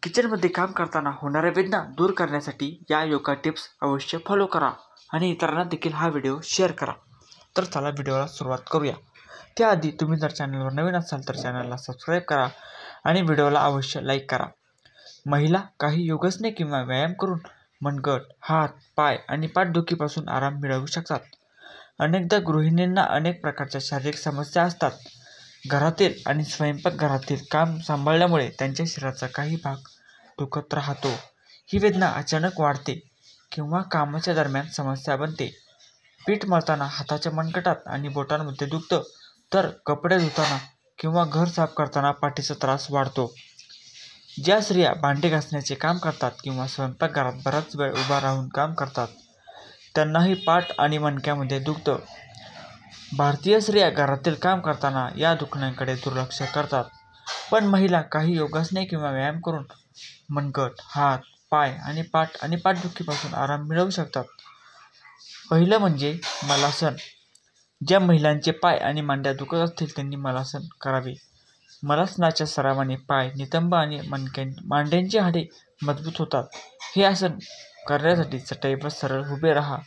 किचनमध्ये काम करताना होणाऱ्या वेदना दूर करण्यासाठी या योगा टिप्स अवश्य फॉलो करा आणि इतरांना देखील हा व्हिडिओ शेअर करा। तर चला व्हिडिओला सुरुवात करूया। त्याआधी तुम्ही जर चॅनलवर नवीन असाल तर चॅनलला सबस्क्राईब करा आणि व्हिडिओला अवश्य लाईक करा। महिला काही योगासने किंवा व्यायाम करून मनगट, हात, पाय आणि पाठदुखीपासून आराम मिळवू शकतात। अनेकदा गृहिणींना अनेक प्रकारच्या शारीरिक समस्या असतात। घरातील आणि स्वयंपाकघरातील काम सांभाळल्यामुळे त्यांच्या शरीराचा काही भाग दुखत राहतो। ही वेदना अचानक वाढते किंवा कामाच्या दरम्यान समस्या बनते। पीठ मळताना हाताच्या मनगटात आणि बोटांमध्ये दुखतं, तर कपडे धुताना किंवा घर साफ करताना पाठीचा त्रास वाढतो। ज्या स्त्रिया भांडे घासण्याचे काम करतात किंवा स्वयंपाकघरात बराच वेळ उभा राहून काम करतात, त्यांनाही पाठ आणि मणक्यामध्ये दुखतं। भारतीय स्त्रिया घरातील काम करताना या दुखण्याकडे दुर्लक्ष करतात, पण महिला काही योगासने किंवा व्यायाम करून मनगट, हात, पाय आणि पाठदुखीपासून आराम मिळवू शकतात। पहिलं म्हणजे मलासन। ज्या महिलांचे पाय आणि मांड्या दुखत असतील त्यांनी मलासन करावे। मलासनाच्या सरावाने पाय, नितंब आणि मांड्यांची हाडे मजबूत होतात। हे आसन करण्यासाठी चटईवर सरळ उभे राहा।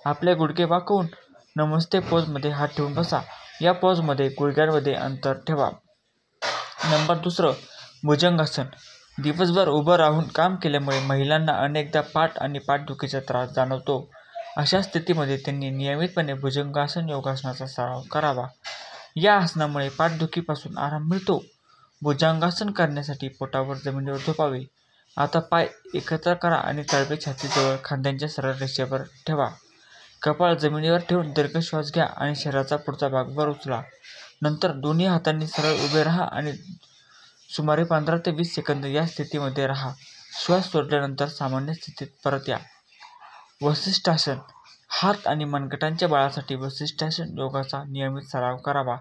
आपले गुडघे वाकवून नमस्ते पोजमध्ये हात ठेवून बसा। या पोजमध्ये गुडघ्यांमध्ये अंतर ठेवा। नंबर 2, भुजंगासन। दिवसभर उभं राहून काम केल्यामुळे महिलांना अनेकदा पाठ आणि पाठदुखीचा त्रास जाणवतो। अशा स्थितीमध्ये त्यांनी नियमितपणे भुजंगासन योगासनाचा सराव करावा। या आसनामुळे पाठदुखीपासून आराम मिळतो। भुजंगासन करण्यासाठी पोटावर जमिनीवर झोपावे। आता पाय एकत्र करा आणि तळवे छातीजवळ खांद्यांच्या सरळ रेषेवर ठेवा। कपाळ जमिनीवर ठेवून दीर्घ श्वास घ्या आणि शरीराचा पुढचा भाग वर उचला। नंतर दोन्ही हातांनी सरळ उभे राहा आणि सुमारे 15 ते 20 सेकंद या स्थितीमध्ये राहा। श्वास सोडल्यानंतर सामान्य स्थितीत परत या। वसिष्ठासन। हात आणि मनगटांच्या बळासाठी वसिष्ठासन योगाचा नियमित सराव करावा।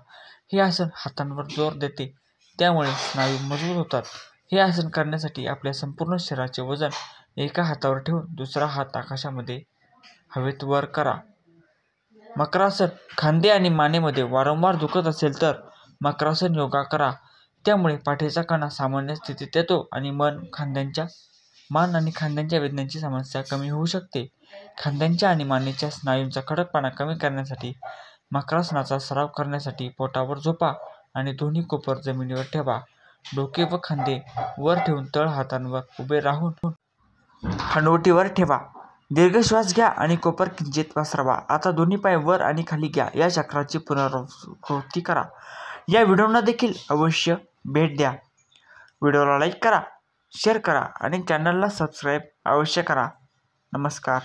हे आसन हातांवर जोर देते, त्यामुळे स्नायू मजबूत होतात। हे आसन करण्यासाठी आपल्या संपूर्ण शरीराचे वजन एका हातावर ठेवून दुसरा हात आकाशामध्ये हवेत वर करा। मकरासन। खांदे आणि मानेमध्ये वारंवार दुखत असेल तर मकरासन योगा करा। त्यामुळे पाठीचा कणा सामान्य स्थितीत येतो आणि मान आणि खांद्यांच्या वेदनेची समस्या कमी होऊ शकते। खांद्यांच्या आणि मानेच्या स्नायूंचा कडकपणा कमी करण्यासाठी मकरासनाचा सराव करण्यासाठी पोटावर झोपा आणि दोन्ही कोपर जमिनीवर ठेवा। डोके व खांदे वर ठेवून तळ हातांवर उभे राहून हनुवटीवर ठेवा। दीर्घ श्वास घ्या आणि कोपर किंचित पसरवा। आता दोन्ही पाय वर आणि खाली घ्या। या चक्राची पुनरावृत्ती करा। या व्हिडिओंना देखील अवश्य भेट द्या। व्हिडिओला लाईक करा, शेअर करा आणि चॅनलला सबस्क्राईब अवश्य करा। नमस्कार।